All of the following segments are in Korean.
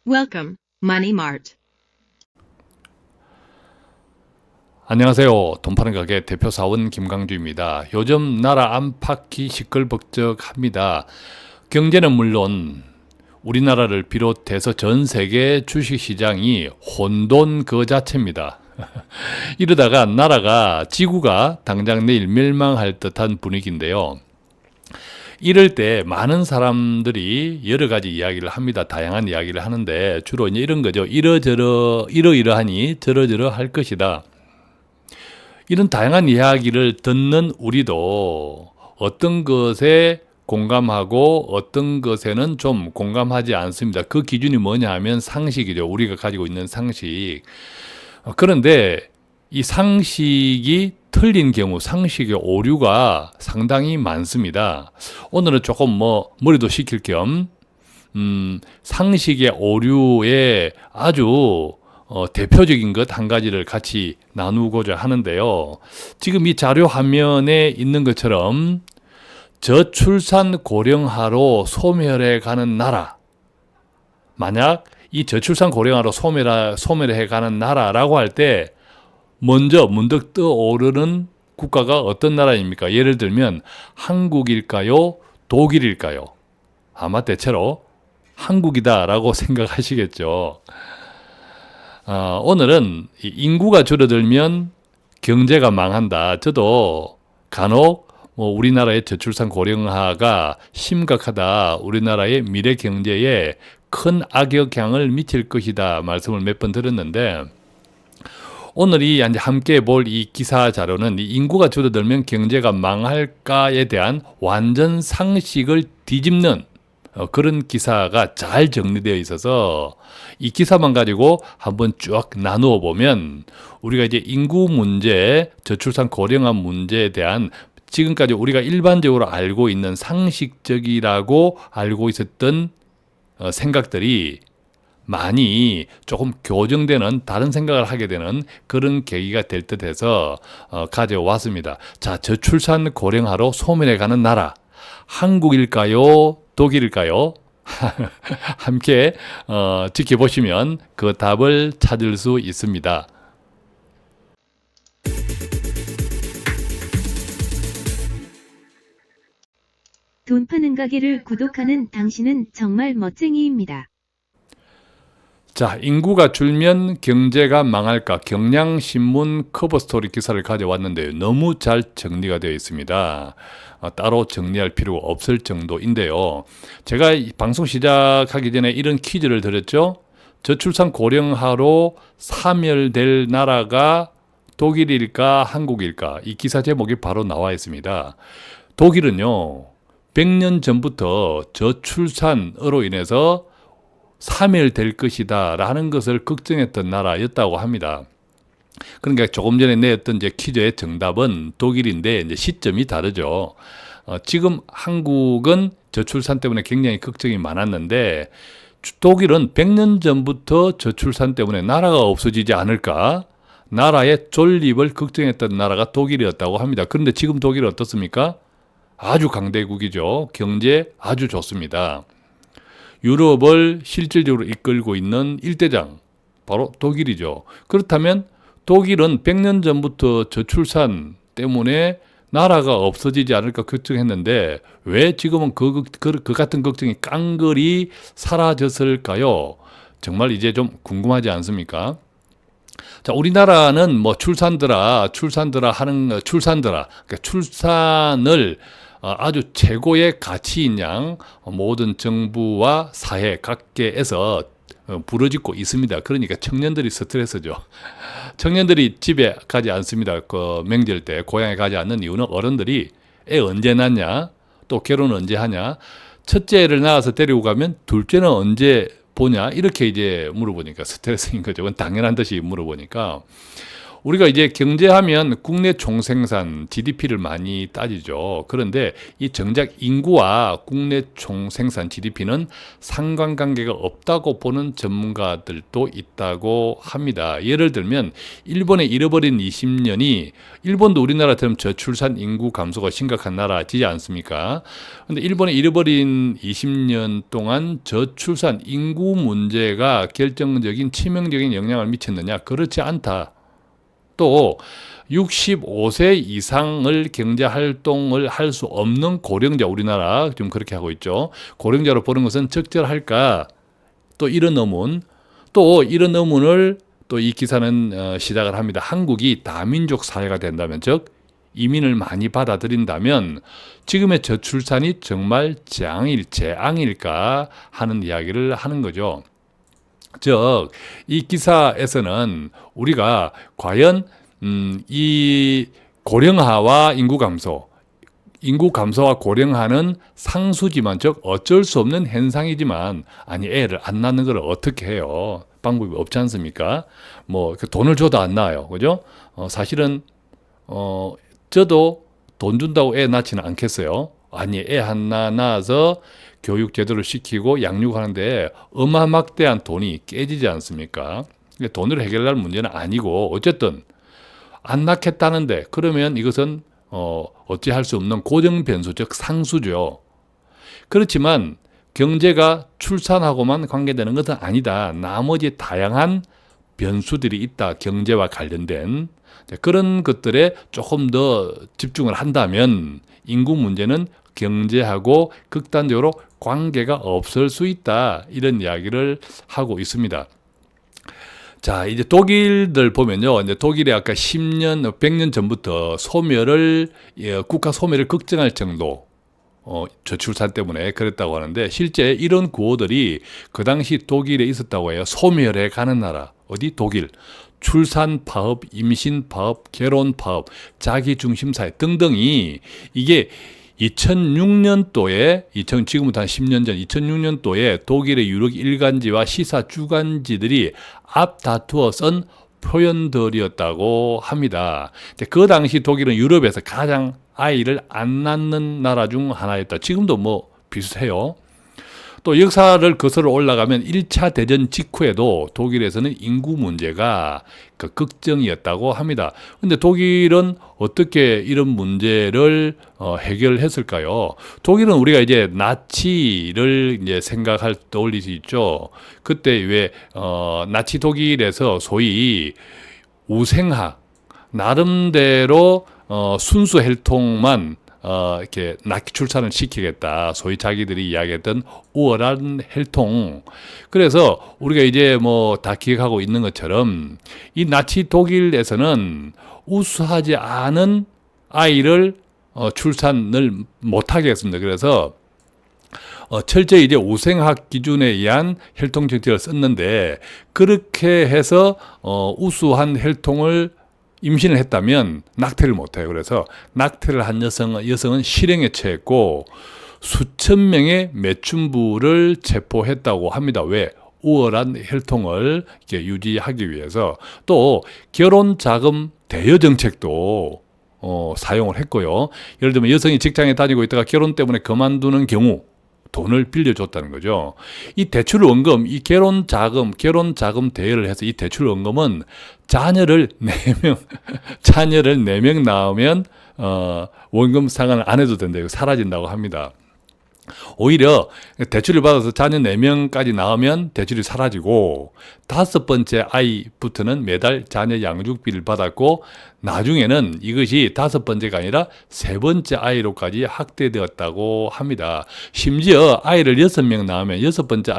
Welcome, Money Mart. 안녕하세요. 돈 파는 가게 대표 사원 김강주입니다. 요즘 나라 안팎이 시끌벅적합니다. 경제는 물론 우리나라를 비롯해서 전 세계 주식시장이 혼돈 그 자체입니다. 이러다가 나라가 지구가 당장 내일 멸망할 듯한 분위기인데요. 이럴 때 많은 사람들이 여러 가지 이야기를 합니다. 다양한 이야기를 하는데 주로 이제 이런 거죠. 이러이러하니 저러저러 할 것이다. 이런 다양한 이야기를 듣는 우리도 어떤 것에 공감하고 어떤 것에는 좀 공감하지 않습니다. 그 기준이 뭐냐 하면 상식이죠. 우리가 가지고 있는 상식. 그런데 이 상식이 틀린 경우 상식의 오류가 상당히 많습니다. 오늘은 조금 머리도 식힐 겸 상식의 오류의 아주 대표적인 것 한 가지를 같이 나누고자 하는데요. 지금 이 자료 화면에 있는 것처럼 저출산 고령화로 소멸해 가는 나라, 만약 이 저출산 고령화로 소멸해 가는 나라라고 할 때 먼저 문득 떠오르는 국가가 어떤 나라입니까? 예를 들면 한국일까요? 독일일까요? 아마 대체로 한국이다라고 생각하시겠죠. 오늘은 인구가 줄어들면 경제가 망한다. 저도 간혹 우리나라의 저출산 고령화가 심각하다. 우리나라의 미래 경제에 큰 악영향을 미칠 것이다. 말씀을 몇 번 드렸는데 오늘이 함께 볼 이 기사 자료는 인구가 줄어들면 경제가 망할까에 대한 완전 상식을 뒤집는 그런 기사가 잘 정리되어 있어서 이 기사만 가지고 한번 쭉 나누어 보면 우리가 이제 인구 문제, 저출산 고령화 문제에 대한 지금까지 우리가 일반적으로 알고 있는 상식적이라고 알고 있었던 생각들이 많이 조금 교정되는 다른 생각을 하게 되는 그런 계기가 될 듯해서 가져왔습니다. 자, 저출산 고령화로 소멸해 가는 나라, 한국일까요? 독일일까요? 함께 지켜보시면 그 답을 찾을 수 있습니다. 돈 파는 가게를 구독하는 당신은 정말 멋쟁이입니다. 자, 인구가 줄면 경제가 망할까? 경향신문 커버스토리 기사를 가져왔는데요. 너무 잘 정리가 되어 있습니다. 따로 정리할 필요가 없을 정도인데요. 제가 이 방송 시작하기 전에 이런 퀴즈를 드렸죠. 저출산 고령화로 사멸될 나라가 독일일까 한국일까? 이 기사 제목이 바로 나와 있습니다. 독일은요, 100년 전부터 저출산으로 인해서 사멸될 것이다 라는 것을 걱정했던 나라였다고 합니다. 그러니까 조금 전에 내었던 이제 퀴즈의 정답은 독일인데 이제 시점이 다르죠. 지금 한국은 저출산 때문에 굉장히 걱정이 많았는데 독일은 100년 전부터 저출산 때문에 나라가 없어지지 않을까? 나라의 존립을 걱정했던 나라가 독일이었다고 합니다. 그런데 지금 독일은 어떻습니까? 아주 강대국이죠. 경제 아주 좋습니다. 유럽을 실질적으로 이끌고 있는 일대장, 바로 독일이죠. 그렇다면 독일은 100년 전부터 저출산 때문에 나라가 없어지지 않을까 걱정했는데 왜 지금은 그 같은 걱정이 깡그리 사라졌을까요? 정말 이제 좀 궁금하지 않습니까? 자, 우리나라는 출산드라 그러니까 출산을 아주 최고의 가치인 양 모든 정부와 사회 각계에서 부르짖고 있습니다. 그러니까 청년들이 스트레스죠. 청년들이 집에 가지 않습니다. 그 명절 때 고향에 가지 않는 이유는 어른들이 애 언제 낳냐, 또 결혼 언제 하냐, 첫째를 낳아서 데리고 가면 둘째는 언제 보냐, 이렇게 이제 물어보니까 스트레스인 거죠. 그건 당연한 듯이 물어보니까 우리가 이제 경제하면 국내 총생산 GDP를 많이 따지죠. 그런데 이 정작 인구와 국내 총생산 GDP는 상관관계가 없다고 보는 전문가들도 있다고 합니다. 예를 들면 일본의 잃어버린 20년이 일본도 우리나라처럼 저출산 인구 감소가 심각한 나라지지 않습니까? 근데 일본의 잃어버린 20년 동안 저출산 인구 문제가 결정적인 치명적인 영향을 미쳤느냐? 그렇지 않다. 또 65세 이상을 경제활동을 할 수 없는 고령자, 우리나라 좀 그렇게 하고 있죠. 고령자로 보는 것은 적절할까? 또 이런 의문을 또 이 기사는 시작을 합니다. 한국이 다민족 사회가 된다면, 즉 이민을 많이 받아들인다면 지금의 저출산이 정말 재앙일까 하는 이야기를 하는 거죠. 즉, 이 기사에서는 우리가 과연 이 고령화와 인구 감소와 고령화는 상수지만, 즉 어쩔 수 없는 현상이지만, 아니 애를 안 낳는 걸 어떻게 해요? 방법이 없지 않습니까? 뭐 돈을 줘도 안 낳아요, 그죠? 사실은 저도 돈 준다고 애 낳지는 않겠어요. 아니 애 하나 낳아서 교육 제대로 시키고 양육하는데 어마막대한 돈이 깨지지 않습니까? 돈으로 해결할 문제는 아니고, 어쨌든 안 낳겠다는데 그러면 이것은 어찌할 수 없는 고정 변수, 즉 상수죠. 그렇지만 경제가 출산하고만 관계되는 것은 아니다. 나머지 다양한 변수들이 있다. 경제와 관련된 그런 것들에 조금 더 집중을 한다면 인구 문제는 경제하고 극단적으로 관계가 없을 수 있다. 이런 이야기를 하고 있습니다. 자, 이제 독일들 보면요. 이제 독일이 아까 10년, 100년 전부터 국가 소멸을 걱정할 정도, 저출산 때문에 그랬다고 하는데, 실제 이런 구호들이 그 당시 독일에 있었다고 해요. 소멸해 가는 나라. 어디? 독일. 출산 파업, 임신 파업, 결혼 파업, 자기 중심 사회 등등이 이게 2006년도에 지금부터 한 10년 전 2006년도에 독일의 유력 일간지와 시사 주간지들이 앞다투어 쓴 표현들이었다고 합니다. 그 당시 독일은 유럽에서 가장 아이를 안 낳는 나라 중 하나였다. 지금도 뭐 비슷해요. 또 역사를 거슬러 올라가면 1차 대전 직후에도 독일에서는 인구 문제가 걱정이었다고 합니다. 그런데 독일은 어떻게 이런 문제를 해결했을까요? 독일은 우리가 이제 나치를 이제 떠올릴 수 있죠. 그때 왜 나치 독일에서 소위 우생학, 나름대로 순수 혈통만 이렇게 낙기 출산을 시키겠다. 소위 자기들이 이야기했던 우월한 혈통. 그래서 우리가 이제 뭐 다 기억하고 있는 것처럼 이 나치 독일에서는 우수하지 않은 아이를 출산을 못하게 했습니다. 그래서 철저히 이제 우생학 기준에 의한 혈통 정책을 썼는데, 그렇게 해서 우수한 혈통을 임신을 했다면 낙태를 못해요. 그래서 낙태를 한 여성은 실형에 처했고 수천 명의 매춘부를 체포했다고 합니다. 왜? 우월한 혈통을 이렇게 유지하기 위해서. 또 결혼 자금 대여 정책도 사용을 했고요. 예를 들면 여성이 직장에 다니고 있다가 결혼 때문에 그만두는 경우 돈을 빌려줬다는 거죠. 이 대출원금, 이 결혼 자금 대여를 해서 이 대출원금은 자녀를 4명 낳으면 원금 상환을 안 해도 된다. 사라진다고 합니다. 오히려 대출을 받아서 자녀 4명까지 낳으면 대출이 사라지고 5번째 아이부터는 매달 자녀 양육비를 받았고, 나중에는 이것이 5번째가 아니라 3번째 아이로까지 확대되었다고 합니다. 심지어 아이를 6명 낳으면 6번째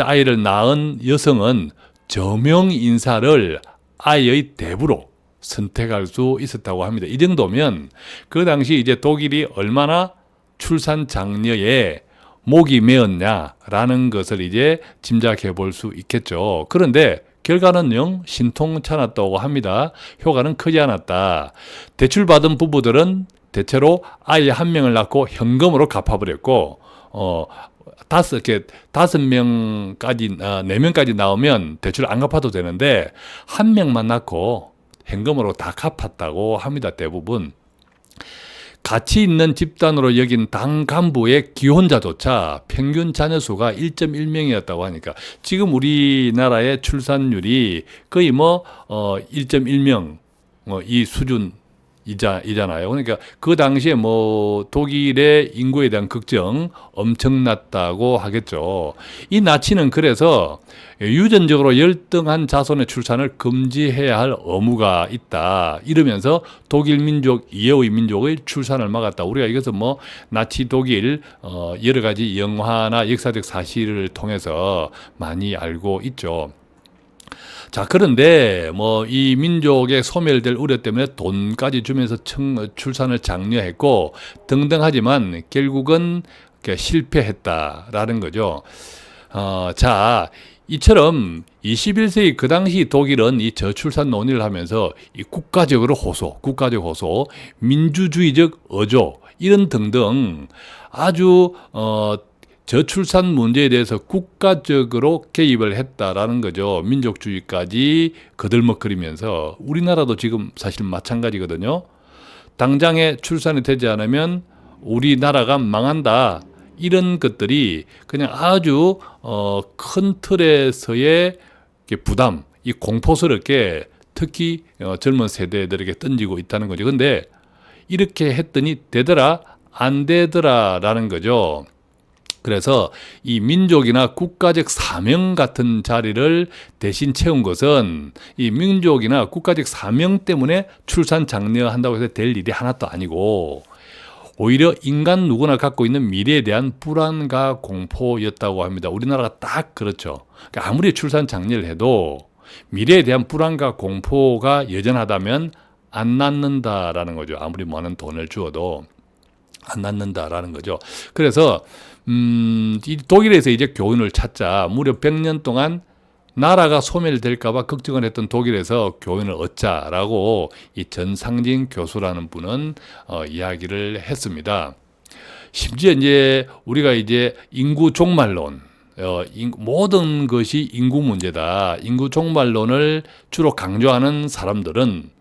아이를 낳은 여성은 저명 인사를 아이의 대부로 선택할 수 있었다고 합니다. 이 정도면 그 당시 이제 독일이 얼마나 출산 장려에 목이 메었냐라는 것을 이제 짐작해 볼 수 있겠죠. 그런데 결과는 영 신통찮았다고 합니다. 효과는 크지 않았다. 대출받은 부부들은 대체로 아이 1명을 낳고 현금으로 갚아버렸고, 다섯 명까지, 네 명까지 나오면 대출 안 갚아도 되는데, 한 명만 낳고 현금으로 다 갚았다고 합니다, 대부분. 가치 있는 집단으로 여긴 당 간부의 기혼자조차 평균 자녀 수가 1.1명이었다고 하니까, 지금 우리나라의 출산율이 거의 1.1명, 이 수준이잖아요. 그러니까 그 당시에 독일의 인구에 대한 걱정 엄청났다고 하겠죠. 이 나치는 그래서 유전적으로 열등한 자손의 출산을 금지해야 할 의무가 있다, 이러면서 독일 민족 이외의 민족의 출산을 막았다. 우리가 이것은 나치 독일 여러 가지 영화나 역사적 사실을 통해서 많이 알고 있죠. 자, 그런데 이 민족의 소멸될 우려 때문에 돈까지 주면서 출산을 장려했고 등등 하지만 결국은 실패했다라는 거죠. 자, 이처럼 21세기 그 당시 독일은 이 저출산 논의를 하면서 이 국가적 호소, 민주주의적 어조, 이런 등등 아주 저출산 문제에 대해서 국가적으로 개입을 했다라는 거죠. 민족주의까지 거들먹거리면서. 우리나라도 지금 사실 마찬가지거든요. 당장에 출산이 되지 않으면 우리나라가 망한다, 이런 것들이 그냥 아주 큰 틀에서의 부담, 이 공포스럽게 특히 젊은 세대들에게 던지고 있다는 거죠. 근데 이렇게 했더니 되더라 안 되더라라는 거죠. 그래서 이 민족이나 국가적 사명 같은 자리를 대신 채운 것은 이 민족이나 국가적 사명 때문에 출산 장려한다고 해서 될 일이 하나도 아니고, 오히려 인간 누구나 갖고 있는 미래에 대한 불안과 공포였다고 합니다. 우리나라가 딱 그렇죠. 그러니까 아무리 출산 장려를 해도 미래에 대한 불안과 공포가 여전하다면 안 낳는다라는 거죠. 아무리 많은 돈을 주어도 안 낳는다라는 거죠. 그래서 이 독일에서 이제 교훈을 찾자, 무려 100년 동안 나라가 소멸될까봐 걱정을 했던 독일에서 교훈을 얻자라고 이 전상진 교수라는 분은 이야기를 했습니다. 심지어 이제 우리가 이제 인구 종말론, 모든 것이 인구 문제다, 인구 종말론을 주로 강조하는 사람들은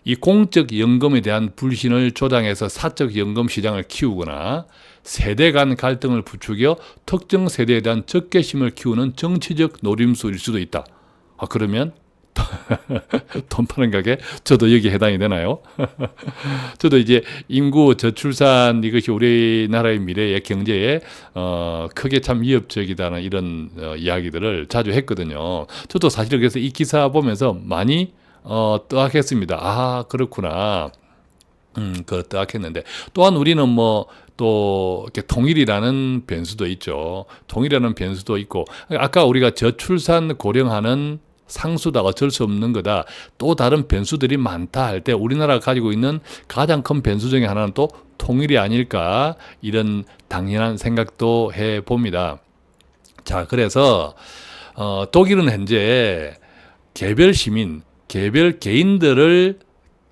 이 공적 연금에 대한 불신을 조장해서 사적 연금 시장을 키우거나 세대 간 갈등을 부추겨 특정 세대에 대한 적개심을 키우는 정치적 노림수일 수도 있다. 그러면 돈 파는 가게 저도 여기 해당이 되나요? 저도 이제 인구 저출산, 이것이 우리나라의 미래의 경제에 크게 참 위협적이다는 이런 이야기들을 자주 했거든요. 저도 사실 그래서 이 기사 보면서 많이 뜨악했습니다. 아, 그렇구나. 뜨악했는데, 또한 우리는 또 이렇게 통일이라는 변수도 있죠. 통일이라는 변수도 있고, 아까 우리가 저출산 고령화는 상수다, 어쩔 수 없는 거다, 또 다른 변수들이 많다 할 때 우리나라가 가지고 있는 가장 큰 변수 중에 하나는 또 통일이 아닐까, 이런 당연한 생각도 해봅니다. 자, 그래서 독일은 현재 개별 시민, 개별 개인들을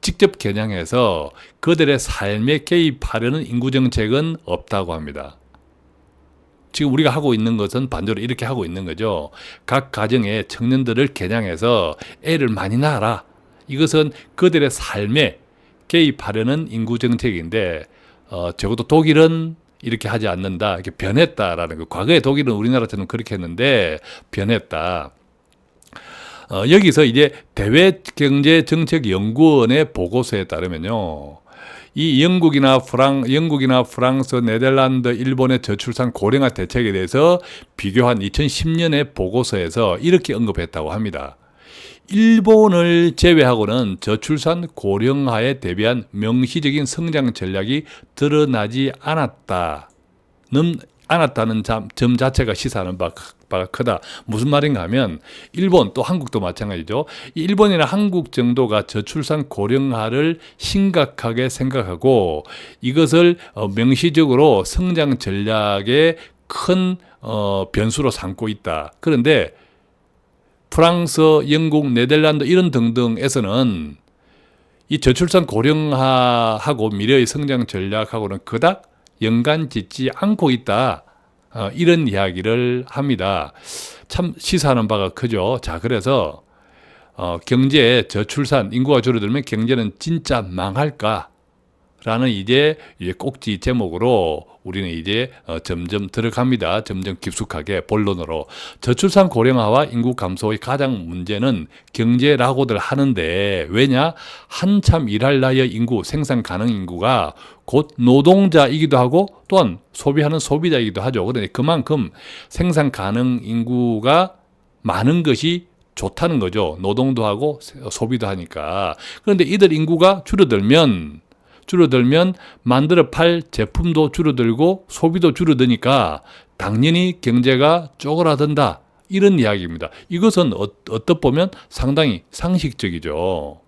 직접 겨냥해서 그들의 삶에 개입하려는 인구정책은 없다고 합니다. 지금 우리가 하고 있는 것은 반대로 이렇게 하고 있는 거죠. 각 가정의 청년들을 겨냥해서 애를 많이 낳아라. 이것은 그들의 삶에 개입하려는 인구정책인데, 적어도 독일은 이렇게 하지 않는다, 이렇게 변했다라는 거. 과거에 독일은 우리나라처럼 그렇게 했는데 변했다. 여기서 이제 대외경제정책연구원의 보고서에 따르면요, 이 영국이나 프랑스, 네덜란드, 일본의 저출산 고령화 대책에 대해서 비교한 2010년의 보고서에서 이렇게 언급했다고 합니다. 일본을 제외하고는 저출산 고령화에 대비한 명시적인 성장 전략이 드러나지 않았다는 점 자체가 시사하는 바가 크다. 무슨 말인가 하면 일본, 또 한국도 마찬가지죠. 일본이나 한국 정도가 저출산 고령화를 심각하게 생각하고 이것을 명시적으로 성장 전략의 큰 변수로 삼고 있다. 그런데 프랑스, 영국, 네덜란드 이런 등등에서는 이 저출산 고령화하고 미래의 성장 전략하고는 그닥 연관 짓지 않고 있다. 이런 이야기를 합니다. 참 시사하는 바가 크죠. 자, 그래서 경제 저출산 인구가 줄어들면 경제는 진짜 망할까? 라는 이제 꼭지 제목으로 우리는 이제 점점 들어갑니다. 점점 깊숙하게 본론으로. 저출산 고령화와 인구 감소의 가장 문제는 경제라고들 하는데, 왜냐? 한참 일할 나이의 인구, 생산 가능 인구가 곧 노동자이기도 하고 또한 소비하는 소비자이기도 하죠. 그런데 그만큼 생산 가능 인구가 많은 것이 좋다는 거죠. 노동도 하고 소비도 하니까. 그런데 이들 인구가 줄어들면 만들어 팔 제품도 줄어들고 소비도 줄어드니까 당연히 경제가 쪼그라든다. 이런 이야기입니다. 이것은 어떻게 보면 상당히 상식적이죠.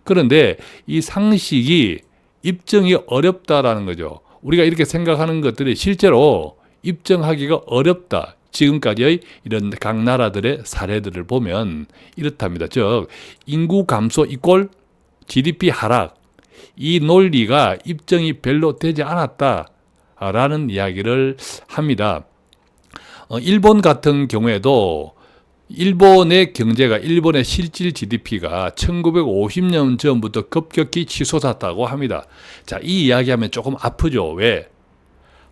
그런데 이 상식이 입증이 어렵다라는 거죠. 우리가 이렇게 생각하는 것들이 실제로 입증하기가 어렵다. 지금까지의 이런 각 나라들의 사례들을 보면 이렇답니다. 즉 인구 감소 이꼴 GDP 하락, 이 논리가 입증이 별로 되지 않았다라는 이야기를 합니다. 일본 같은 경우에도 일본의 경제가, 일본의 실질 GDP가 1950년 전부터 급격히 치솟았다고 합니다. 자, 이 이야기하면 조금 아프죠. 왜?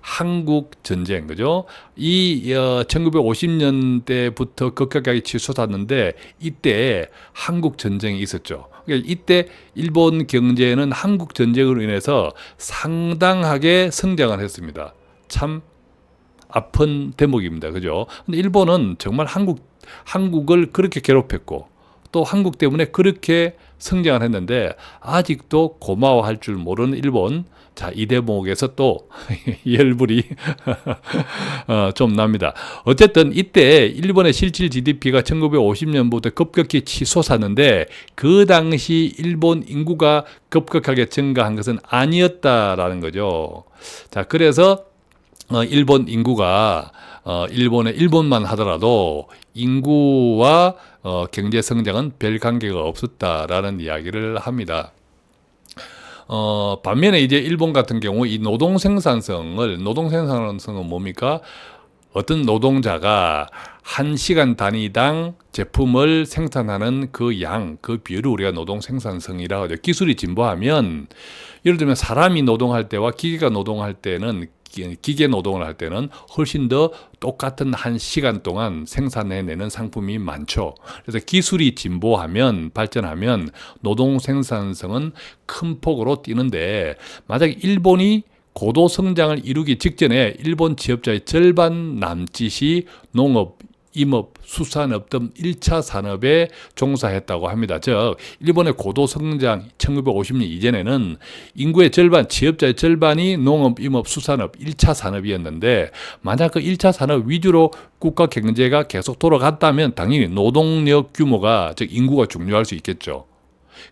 한국 전쟁, 그죠? 1950년대부터 급격하게 치솟았는데 이때 한국 전쟁이 있었죠. 그러니까 이때 일본 경제는 한국 전쟁으로 인해서 상당하게 성장을 했습니다. 참 아픈 대목입니다. 그죠? 근데 일본은 정말 한국을 그렇게 괴롭혔고 또 한국 때문에 그렇게 성장을 했는데 아직도 고마워할 줄 모르는 일본. 자, 이 대목에서 또 열불이 좀 납니다. 어쨌든 이때 일본의 실질 GDP가 1950년부터 급격히 치솟았는데 그 당시 일본 인구가 급격하게 증가한 것은 아니었다라는 거죠. 자, 그래서 일본 인구가 일본만 하더라도 인구와 경제 성장은 별 관계가 없었다라는 이야기를 합니다. 반면에 이제 일본 같은 경우 이 노동 생산성은 뭡니까? 어떤 노동자가 1시간 단위당 제품을 생산하는 그 양, 그 비율을 우리가 노동 생산성이라고 하죠. 기술이 진보하면 예를 들면 사람이 노동할 때와 기계가 노동할 때는 기계 노동을 할 때는 훨씬 더 똑같은 1시간 동안 생산해내는 상품이 많죠. 그래서 기술이 진보하면, 발전하면 노동 생산성은 큰 폭으로 뛰는데, 만약에 일본이 고도 성장을 이루기 직전에 일본 취업자의 절반 남짓이 농업, 임업, 수산업 등 1차 산업에 종사했다고 합니다. 즉 일본의 고도 성장 1950년 이전에는 인구의 절반, 취업자의 절반이 농업, 임업, 수산업 1차 산업이었는데 만약 그 1차 산업 위주로 국가 경제가 계속 돌아갔다면 당연히 노동력 규모가, 즉 인구가 중요할 수 있겠죠.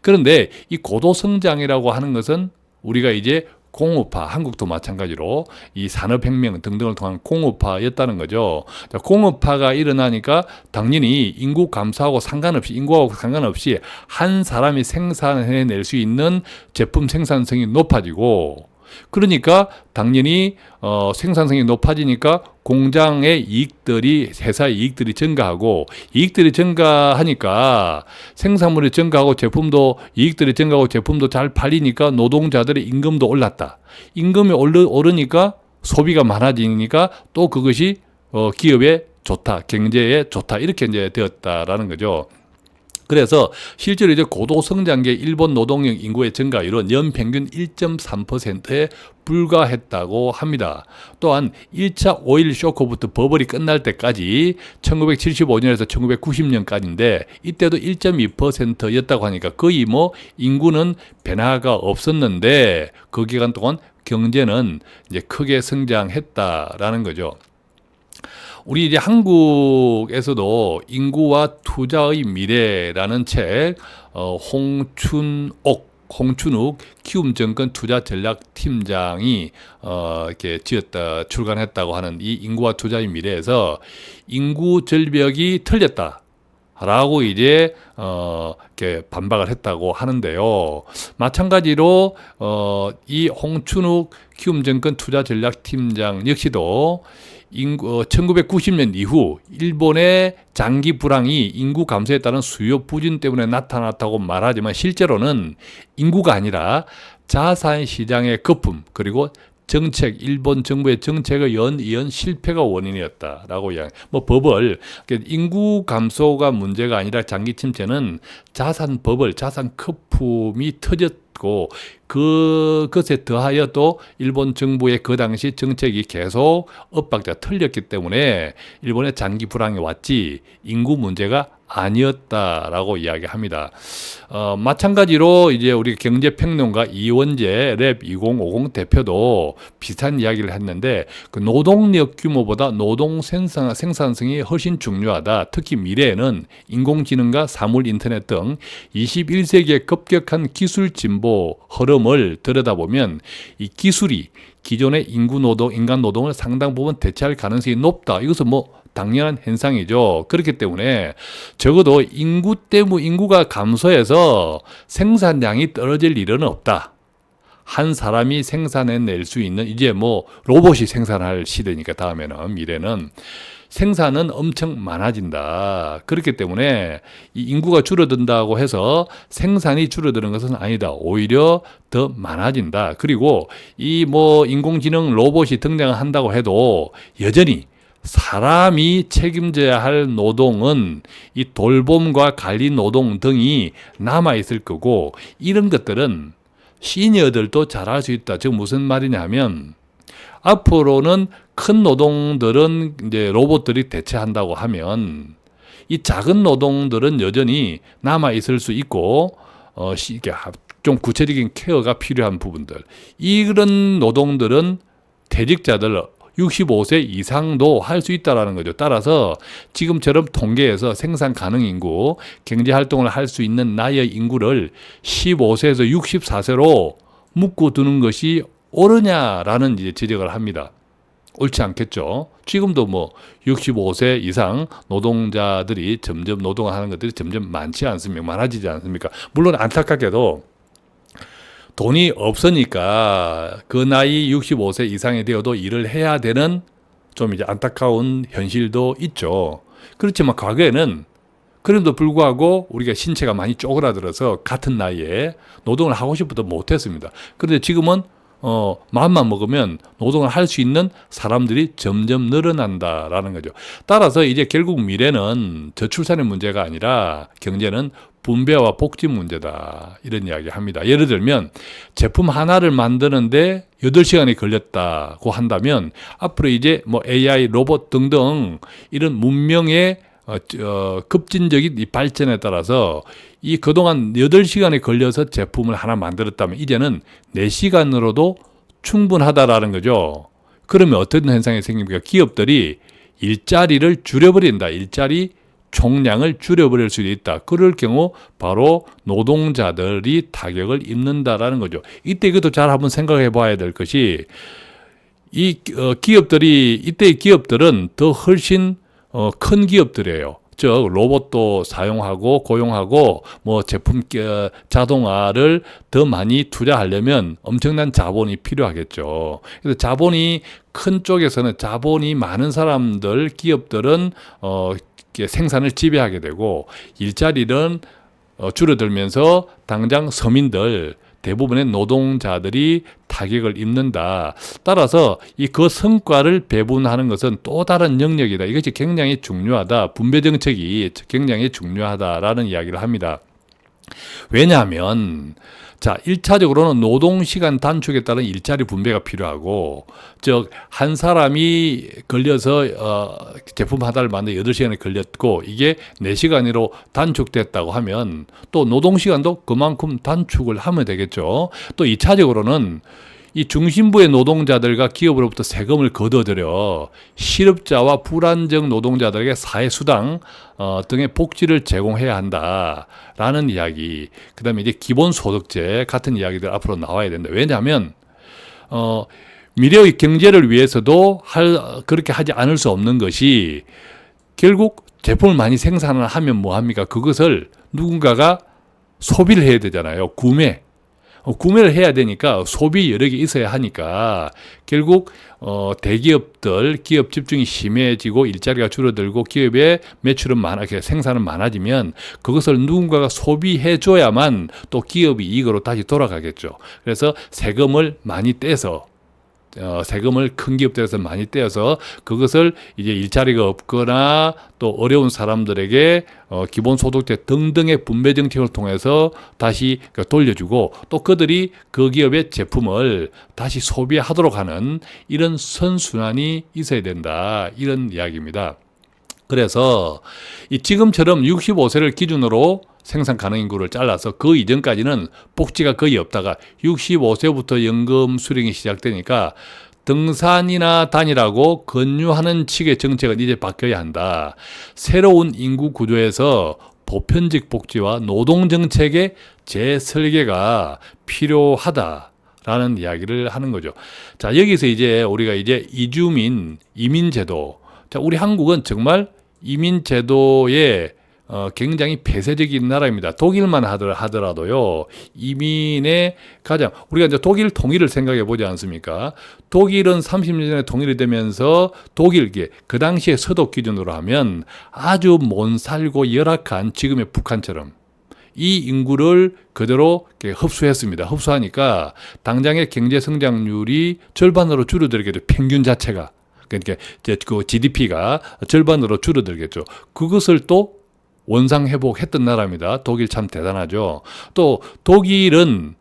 그런데 이 고도 성장이라고 하는 것은 우리가 이제 공업화, 한국도 마찬가지로 이 산업혁명 등등을 통한 공업화였다는 거죠. 자, 공업화가 일어나니까 당연히 인구하고 상관없이 한 사람이 생산해낼 수 있는 제품 생산성이 높아지고, 그러니까 당연히 생산성이 높아지니까 공장의 이익들이, 회사의 이익들이 증가하고, 이익들이 증가하니까 생산물이 증가하고 제품도, 이익들이 증가하고 제품도 잘 팔리니까 노동자들의 임금도 올랐다. 임금이 오르니까 소비가 많아지니까 또 그것이 기업에 좋다, 경제에 좋다, 이렇게 이제 되었다라는 거죠. 그래서 실제로 이제 고도 성장기의 일본 노동력 인구의 증가율은 연평균 1.3%에 불과했다고 합니다. 또한 1차 오일 쇼크부터 버블이 끝날 때까지 1975년에서 1990년까지인데 이때도 1.2%였다고 하니까 거의 인구는 변화가 없었는데 그 기간 동안 경제는 이제 크게 성장했다라는 거죠. 우리 이제 한국에서도 인구와 투자의 미래라는 책, 홍춘욱 키움증권 투자전략팀장이 이렇게 출간했다고 하는 이 인구와 투자의 미래에서 인구 절벽이 틀렸다. 라고 이제 이렇게 반박을 했다고 하는데요. 마찬가지로 이 홍춘욱 키움증권 투자전략팀장 역시도 1990년 이후 일본의 장기 불황이 인구 감소에 따른 수요 부진 때문에 나타났다고 말하지만 실제로는 인구가 아니라 자산 시장의 거품 그리고 정책, 일본 정부의 정책의 연이은 실패가 원인이었다라고 이야기. 버블, 인구 감소가 문제가 아니라 장기 침체는 자산 버블, 자산 거품이 터졌고 그것에 더하여 또 일본 정부의 그 당시 정책이 계속 엇박자가 틀렸기 때문에 일본의 장기 불황이 왔지 인구 문제가 아니었다라고 이야기합니다. 마찬가지로 이제 우리 경제평론가 이원재 랩 2050 대표도 비슷한 이야기를 했는데 그 노동력 규모보다 노동 생산성이 훨씬 중요하다. 특히 미래에는 인공지능과 사물 인터넷 등 21세기의 급격한 기술 진보 흐름을 들여다보면 이 기술이 기존의 인간 노동을 상당 부분 대체할 가능성이 높다. 이것은 당연한 현상이죠. 그렇기 때문에 적어도 인구가 감소해서 생산량이 떨어질 일은 없다. 한 사람이 생산해낼 수 있는 이제 로봇이 생산할 시대니까 다음에는 미래는 생산은 엄청 많아진다. 그렇기 때문에 이 인구가 줄어든다고 해서 생산이 줄어드는 것은 아니다. 오히려 더 많아진다. 그리고 이 인공지능 로봇이 등장한다고 해도 여전히 사람이 책임져야 할 노동은 이 돌봄과 관리 노동 등이 남아있을 거고 이런 것들은 시니어들도 잘할 수 있다. 즉 무슨 말이냐 하면 앞으로는 큰 노동들은 이제 로봇들이 대체한다고 하면 이 작은 노동들은 여전히 남아있을 수 있고 좀 구체적인 케어가 필요한 부분들 이런 노동들은 퇴직자들 65세 이상도 할 수 있다라는 거죠. 따라서 지금처럼 통계에서 생산 가능 인구, 경제 활동을 할 수 있는 나이의 인구를 15세에서 64세로 묶어두는 것이 옳으냐라는 이제 지적을 합니다. 옳지 않겠죠. 지금도 65세 이상 노동자들이 점점 노동하는 것들이 점점 많아지지 않습니까? 물론 안타깝게도 돈이 없으니까 그 나이 65세 이상이 되어도 일을 해야 되는 좀 이제 안타까운 현실도 있죠. 그렇지만 과거에는 그럼에도 불구하고 우리가 신체가 많이 쪼그라들어서 같은 나이에 노동을 하고 싶어도 못했습니다. 그런데 지금은 마음만 먹으면 노동을 할 수 있는 사람들이 점점 늘어난다라는 거죠. 따라서 이제 결국 미래는 저출산의 문제가 아니라 경제는 분배와 복지 문제다. 이런 이야기 합니다. 예를 들면 제품 하나를 만드는데 8시간이 걸렸다고 한다면 앞으로 이제 AI, 로봇 등등 이런 문명의 급진적인 이 발전에 따라서 이 그동안 8시간이 걸려서 제품을 하나 만들었다면 이제는 4시간으로도 충분하다라는 거죠. 그러면 어떤 현상이 생깁니까? 기업들이 일자리를 줄여버린다. 일자리 총량을 줄여버릴 수도 있다. 그럴 경우 바로 노동자들이 타격을 입는다라는 거죠. 이때 이것도 잘 한번 생각해 봐야 될 것이 이때의 기업들은 더 훨씬 큰 기업들이에요. 즉 로봇도 사용하고 고용하고 제품 자동화를 더 많이 투자하려면 엄청난 자본이 필요하겠죠. 그래서 자본이 큰 쪽에서는 자본이 많은 사람들 기업들은 생산을 지배하게 되고 일자리는 줄어들면서 당장 서민들 대부분의 노동자들이 타격을 입는다. 따라서 그 성과를 배분하는 것은 또 다른 영역이다. 이것이 굉장히 중요하다. 분배 정책이 굉장히 중요하다라는 이야기를 합니다. 왜냐하면 1차적으로는 노동시간 단축에 따른 일자리 분배가 필요하고 즉 한 사람이 걸려서 제품 하나를 만드는 8시간이 걸렸고 이게 4시간으로 단축됐다고 하면 또 노동시간도 그만큼 단축을 하면 되겠죠. 또 2차적으로는 이 중심부의 노동자들과 기업으로부터 세금을 걷어들여 실업자와 불안정 노동자들에게 사회수당 등의 복지를 제공해야 한다라는 이야기. 그 다음에 이제 기본소득제 같은 이야기들 앞으로 나와야 된다. 왜냐하면 미래의 경제를 위해서도 그렇게 하지 않을 수 없는 것이 결국 제품을 많이 생산을 하면 뭐합니까? 그것을 누군가가 소비를 해야 되잖아요. 구매. 구매를 해야 되니까 소비 여력이 있어야 하니까 결국 대기업들 기업 집중이 심해지고 일자리가 줄어들고 기업의 매출은 생산은 많아지면 그것을 누군가가 소비해 줘야만 또 기업이 이익으로 다시 돌아가겠죠. 그래서 세금을 많이 떼서 세금을 큰 기업들에서 많이 떼어서 그것을 이제 일자리가 없거나 또 어려운 사람들에게 기본소득세 등등의 분배 정책을 통해서 다시 돌려주고 또 그들이 그 기업의 제품을 다시 소비하도록 하는 이런 선순환이 있어야 된다. 이런 이야기입니다. 그래서 이 지금처럼 65세를 기준으로 생산 가능 인구를 잘라서 그 이전까지는 복지가 거의 없다가 65세부터 연금 수령이 시작되니까 등산이나 다니라고 권유하는 측의 정책은 이제 바뀌어야 한다. 새로운 인구 구조에서 보편적 복지와 노동 정책의 재설계가 필요하다라는 이야기를 하는 거죠. 자, 여기서 이제 우리가 이제 이민제도. 자, 우리 한국은 정말 이민제도에 굉장히 폐쇄적인 나라입니다. 독일만 하더라도요, 이민의 우리가 이제 독일 통일을 생각해 보지 않습니까? 독일은 30년 전에 통일이 되면서 그 당시에 서독 기준으로 하면 아주 못 살고 열악한 지금의 북한처럼 이 인구를 그대로 흡수했습니다. 흡수하니까 당장의 경제 성장률이 절반으로 줄어들겠죠. 평균 자체가. 그러니까 이제 그 GDP가 절반으로 줄어들겠죠. 그것을 또 원상 회복했던 나라입니다. 독일 참 대단하죠. 또 독일은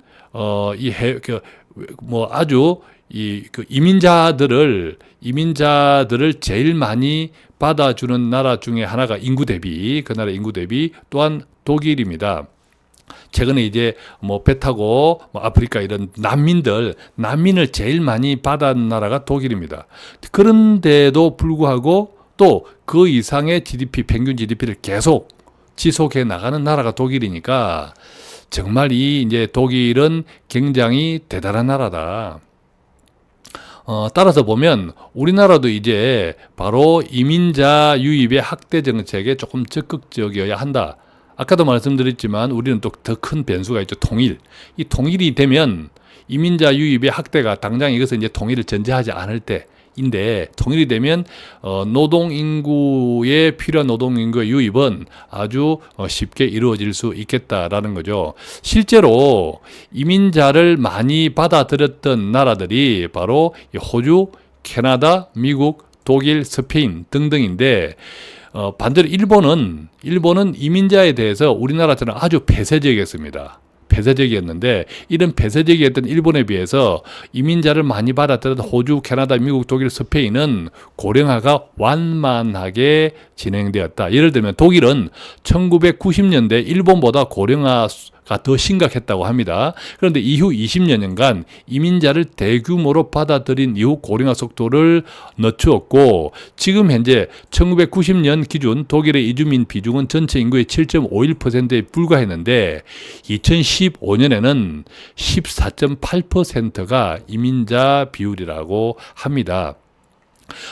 아주 이민자들을 제일 많이 받아주는 나라 중에 하나가 그 나라 인구 대비 또한 독일입니다. 최근에 이제 배 타고 아프리카 이런 난민을 제일 많이 받은 나라가 독일입니다. 그런데도 불구하고 또 그 이상의 평균 GDP를 계속 지속해 나가는 나라가 독일이니까 정말 이제 독일은 굉장히 대단한 나라다. 따라서 보면 우리나라도 이제 바로 이민자 유입의 확대 정책에 조금 적극적이어야 한다. 아까도 말씀드렸지만 우리는 또 더 큰 변수가 있죠. 통일. 이 통일이 되면 이민자 유입의 확대가 당장 이것은 이제 통일을 전제하지 않을 때인데 통일이 되면 노동 인구에 필요한 노동 인구의 유입은 아주 쉽게 이루어질 수 있겠다라는 거죠. 실제로 이민자를 많이 받아들였던 나라들이 바로 호주, 캐나다, 미국, 독일, 스페인 등등인데 반대로 일본은 이민자에 대해서 우리나라처럼 아주 폐쇄적이었습니다. 폐쇄적이었는데 이런 폐쇄적이었던 일본에 비해서 이민자를 많이 받았던 호주, 캐나다, 미국, 독일, 스페인은 고령화가 완만하게 진행되었다. 예를 들면 독일은 1990년대 일본보다 고령화가 더 심각했다고 합니다. 그런데 이후 20여년간 이민자를 대규모로 받아들인 이후 고령화 속도를 늦추었고 지금 현재 1990년 기준 독일의 이주민 비중은 전체 인구의 7.51%에 불과했는데 2015년에는 14.8%가 이민자 비율이라고 합니다.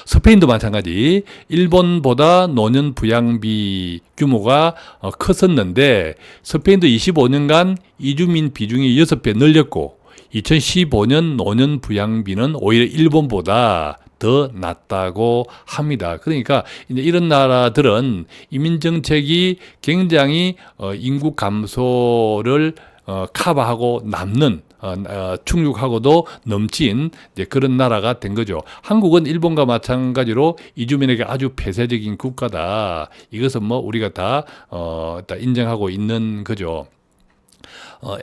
스페인도 마찬가지. 일본보다 노년 부양비 규모가 컸었는데 스페인도 25년간 이주민 비중이 6배 늘렸고 2015년 노년 부양비는 오히려 일본보다 더 낮다고 합니다. 그러니까 이제 이런 나라들은 이민 정책이 굉장히 인구 감소를 커버하고 충족하고도 넘친 이제 그런 나라가 된 거죠. 한국은 일본과 마찬가지로 이주민에게 아주 폐쇄적인 국가다. 이것은 우리가 다 인정하고 있는 거죠.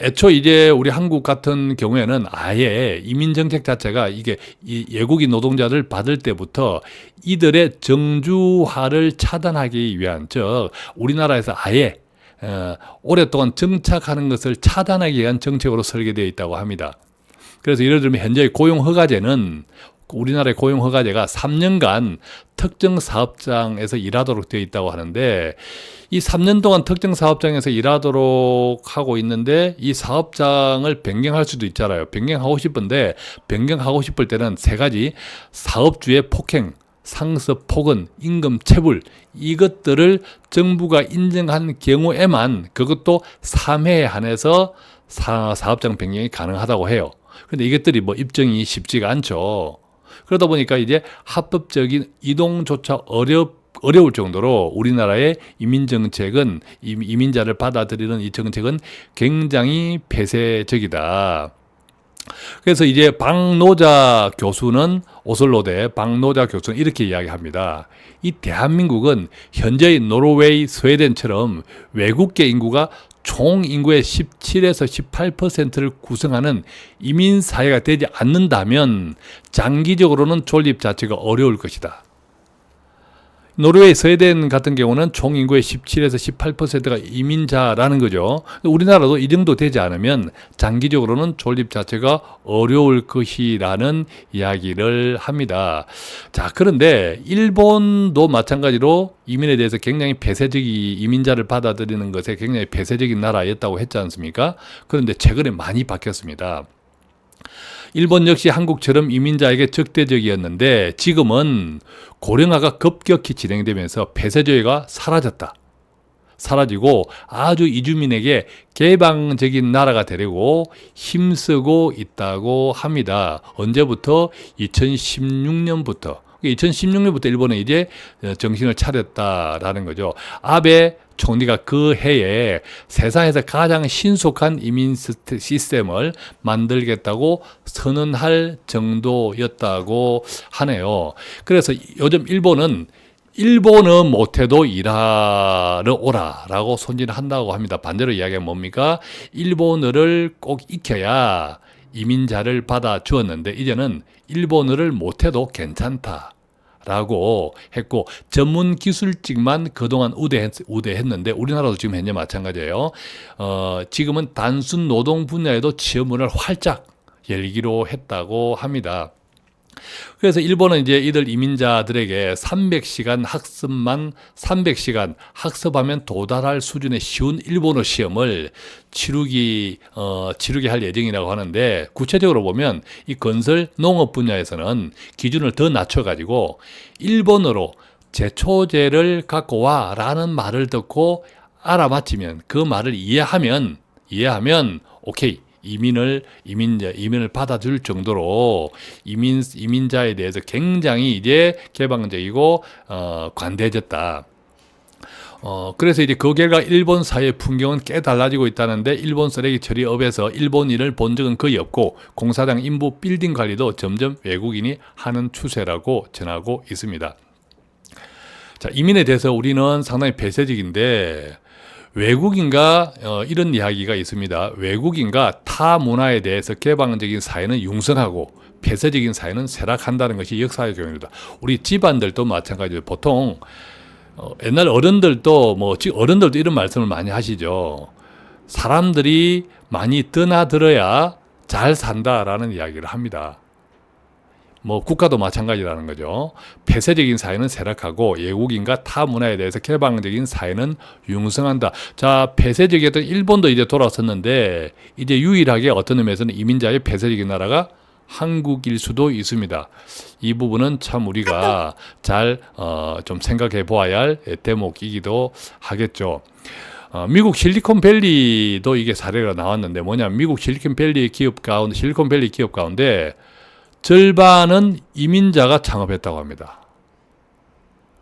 애초 이제 우리 한국 같은 경우에는 아예 이민 정책 자체가 이게 외국인 노동자를 받을 때부터 이들의 정주화를 차단하기 위한, 즉 우리나라에서 아예 오랫동안 정착하는 것을 차단하기 위한 정책으로 설계되어 있다고 합니다. 그래서 예를 들면 현재 고용허가제는 우리나라의 고용허가제가 3년간 특정 사업장에서 일하도록 되어 있다고 하는데 이 3년 동안 특정 사업장에서 일하도록 하고 있는데 이 사업장을 변경할 수도 있잖아요. 변경하고 싶을 때는 세 가지: 사업주의 폭행, 상습, 폭언, 임금 체불, 이것들을 정부가 인정한 경우에만, 그것도 3회에 한해서 사업장 변경이 가능하다고 해요. 그런데 이것들이 뭐 입증이 쉽지가 않죠. 그러다 보니까 이제 합법적인 이동조차 어려울 정도로 우리나라의 이민정책은, 이민자를 받아들이는 이 정책은 굉장히 폐쇄적이다. 그래서 이제 박노자 교수는, 오슬로대 박노자 교수는 이렇게 이야기합니다. 이 대한민국은 현재의 노르웨이, 스웨덴처럼 외국계 인구가 총 인구의 17에서 18%를 구성하는 이민 사회가 되지 않는다면 장기적으로는 존립 자체가 어려울 것이다. 노르웨이, 스웨덴 같은 경우는 총 인구의 17에서 18%가 이민자라는 거죠. 우리나라도 이 정도 되지 않으면 장기적으로는 존립 자체가 어려울 것이라는 이야기를 합니다. 자, 그런데 일본도 마찬가지로 이민에 대해서 굉장히 이민자를 받아들이는 것에 굉장히 폐쇄적인 나라였다고 했지 않습니까? 그런데 최근에 많이 바뀌었습니다. 일본 역시 한국처럼 이민자에게 적대적이었는데 지금은 고령화가 급격히 진행되면서 폐쇄주의가 사라지고 아주 이주민에게 개방적인 나라가 되려고 힘쓰고 있다고 합니다. 언제부터? 2016년부터 일본은 이제 정신을 차렸다라는 거죠. 아베 총리가 그 해에 세상에서 가장 신속한 이민 시스템을 만들겠다고 선언할 정도였다고 하네요. 그래서 요즘 일본은 못해도 일하러 오라라고 손질한다고 합니다. 반대로 이야기하면 뭡니까? 일본어를 꼭 익혀야 이민자를 받아주었는데 이제는 일본어를 못해도 괜찮다 라고 했고, 전문 기술직만 그동안 우대했는데 우리나라도 지금 현재 마찬가지예요. 지금은 단순 노동 분야에도 취업문을 활짝 열기로 했다고 합니다. 그래서 일본은 이제 이들 이민자들에게 300시간 학습하면 도달할 수준의 쉬운 일본어 시험을 치르게 할 예정이라고 하는데, 구체적으로 보면 이 건설 농업 분야에서는 기준을 더 낮춰가지고 일본어로 제초제를 갖고 와라는 말을 듣고 알아맞히면, 그 말을 이해하면 오케이. 이민을 받아줄 정도로 이민자에 대해서 굉장히 이제 개방적이고 관대해졌다. 그래서 이제 그 결과 일본 사회 풍경은 꽤 달라지고 있다는데, 일본 쓰레기 처리업에서 일본인을 본 적은 거의 없고 공사장 인부 빌딩 관리도 점점 외국인이 하는 추세라고 전하고 있습니다. 자, 이민에 대해서 우리는 상당히 폐쇄적인데, 외국인과 이런 이야기가 있습니다. 외국인과 타 문화에 대해서 개방적인 사회는 융성하고 폐쇄적인 사회는 쇠락한다는 것이 역사의 교훈입니다. 우리 집안들도 마찬가지예요. 보통 옛날 어른들도 이런 말씀을 많이 하시죠. 사람들이 많이 드나들어야 잘 산다라는 이야기를 합니다. 국가도 마찬가지라는 거죠. 폐쇄적인 사회는 쇠락하고 외국인과 타 문화에 대해서 개방적인 사회는 융성한다. 자, 폐쇄적이었던 일본도 이제 돌아섰는데, 이제 유일하게 어떤 의미에서는 이민자의 폐쇄적인 나라가 한국일 수도 있습니다. 이 부분은 참 우리가 잘 좀 생각해 보아야 할 대목이기도 하겠죠. 미국 실리콘밸리도 이게 사례가 나왔는데, 미국 실리콘밸리 기업 가운데 절반은 이민자가 창업했다고 합니다.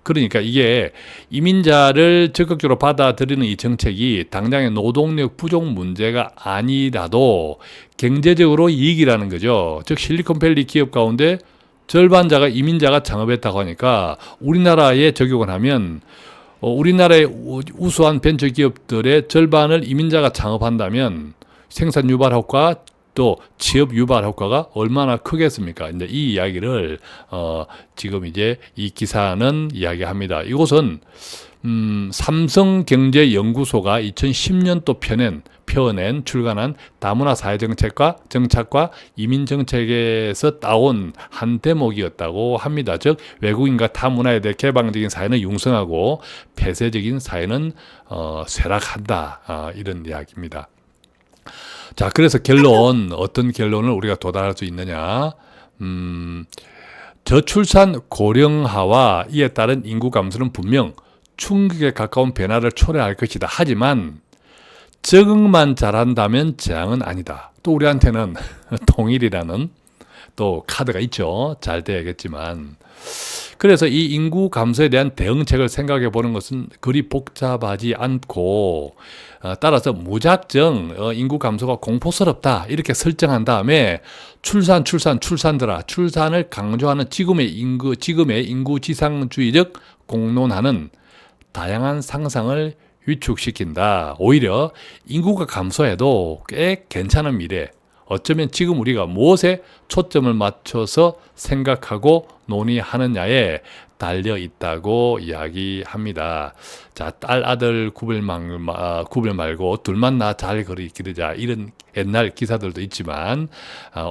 그러니까 이게 이민자를 적극적으로 받아들이는 이 정책이 당장의 노동력 부족 문제가 아니라도 경제적으로 이익이라는 거죠. 즉 실리콘밸리 기업 가운데 절반자가 이민자가 창업했다고 하니까 우리나라에 적용을 하면 우리나라의 우수한 벤처기업들의 절반을 이민자가 창업한다면 생산 유발 효과, 또 취업 유발 효과가 얼마나 크겠습니까? 이제 이 이야기를 지금 이제 이 기사는 이야기합니다. 이곳은 삼성경제연구소가 2010년도 출간한 다문화 사회정책과 이민정책에서 따온 한 대목이었다고 합니다. 즉 외국인과 타문화에 대해 개방적인 사회는 융성하고 폐쇄적인 사회는 쇠락한다, 이런 이야기입니다. 자, 그래서 어떤 결론을 우리가 도달할 수 있느냐? 저출산 고령화와 이에 따른 인구 감소는 분명 충격에 가까운 변화를 초래할 것이다. 하지만 적응만 잘한다면 재앙은 아니다. 또 우리한테는 통일이라는 또 카드가 있죠. 잘 돼야겠지만. 그래서 이 인구 감소에 대한 대응책을 생각해 보는 것은 그리 복잡하지 않고 따라서 무작정 인구 감소가 공포스럽다 이렇게 설정한 다음에 출산들아 출산을 강조하는 지금의 인구 지상주의적 공론화는 다양한 상상을 위축시킨다. 오히려 인구가 감소해도 꽤 괜찮은 미래, 어쩌면 지금 우리가 무엇에 초점을 맞춰서 생각하고 논의하느냐에 달려 있다고 이야기합니다. 자, 딸, 아들 구별 말고 둘만 나 잘 기르자. 이런 옛날 기사들도 있지만,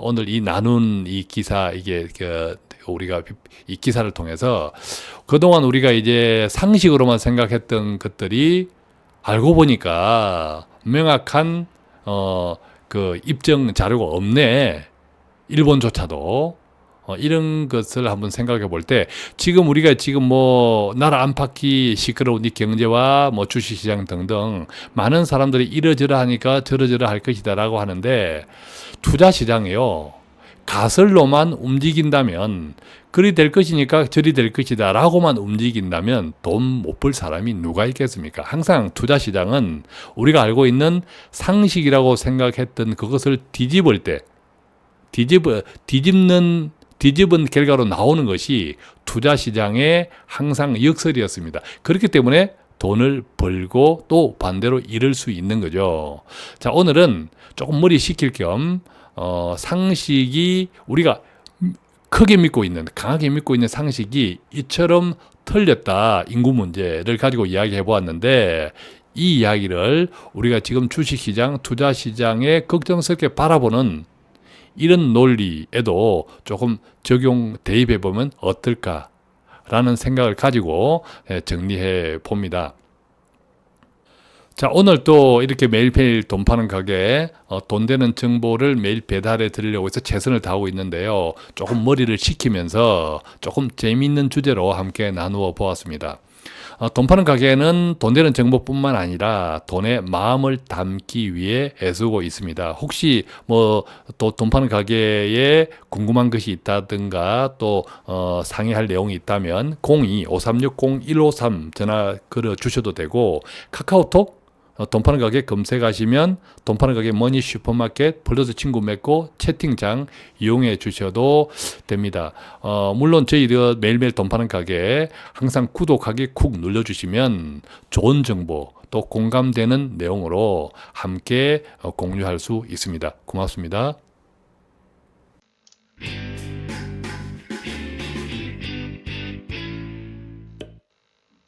오늘 이 나눈 이 기사, 우리가 이 기사를 통해서 그동안 우리가 이제 상식으로만 생각했던 것들이 알고 보니까 명확한, 그 입증 자료가 없네. 일본조차도. 이런 것을 한번 생각해 볼 때, 지금 우리가 나라 안팎이 시끄러운 이 경제와 주식시장 등등 많은 사람들이 이러저러 하니까 저러저러 할 것이다라고 하는데, 투자시장이요. 가설로만 움직인다면, 그리 될 것이니까 저리 될 것이다 라고만 움직인다면 돈 못 벌 사람이 누가 있겠습니까? 항상 투자시장은 우리가 알고 있는 상식이라고 생각했던 그것을 뒤집을 때, 뒤집은 결과로 나오는 것이 투자시장의 항상 역설이었습니다. 그렇기 때문에 돈을 벌고 또 반대로 잃을 수 있는 거죠. 자, 오늘은 조금 머리 식힐 겸 상식이 우리가 크게 믿고 있는, 강하게 믿고 있는 상식이 이처럼 틀렸다. 인구 문제를 가지고 이야기해 보았는데, 이 이야기를 우리가 지금 주식시장, 투자시장에 걱정스럽게 바라보는 이런 논리에도 조금 대입해 보면 어떨까라는 생각을 가지고 정리해 봅니다. 자, 오늘 또 이렇게 매일매일 돈 파는 가게, 돈 되는 정보를 매일 배달해 드리려고 해서 최선을 다하고 있는데요. 조금 머리를 식히면서 조금 재미있는 주제로 함께 나누어 보았습니다. 돈 파는 가게는 돈 되는 정보뿐만 아니라 돈의 마음을 담기 위해 애쓰고 있습니다. 혹시 또 돈 파는 가게에 궁금한 것이 있다든가 또 상의할 내용이 있다면 02-5360-153 전화 걸어 주셔도 되고, 카카오톡 돈 파는 가게 검색하시면 돈 파는 가게 머니 슈퍼마켓 플러스 친구 맺고 채팅창 이용해 주셔도 됩니다. 물론 저희들 매일매일 돈 파는 가게 항상 구독하기 쿡 눌러주시면 좋은 정보 또 공감되는 내용으로 함께 공유할 수 있습니다. 고맙습니다.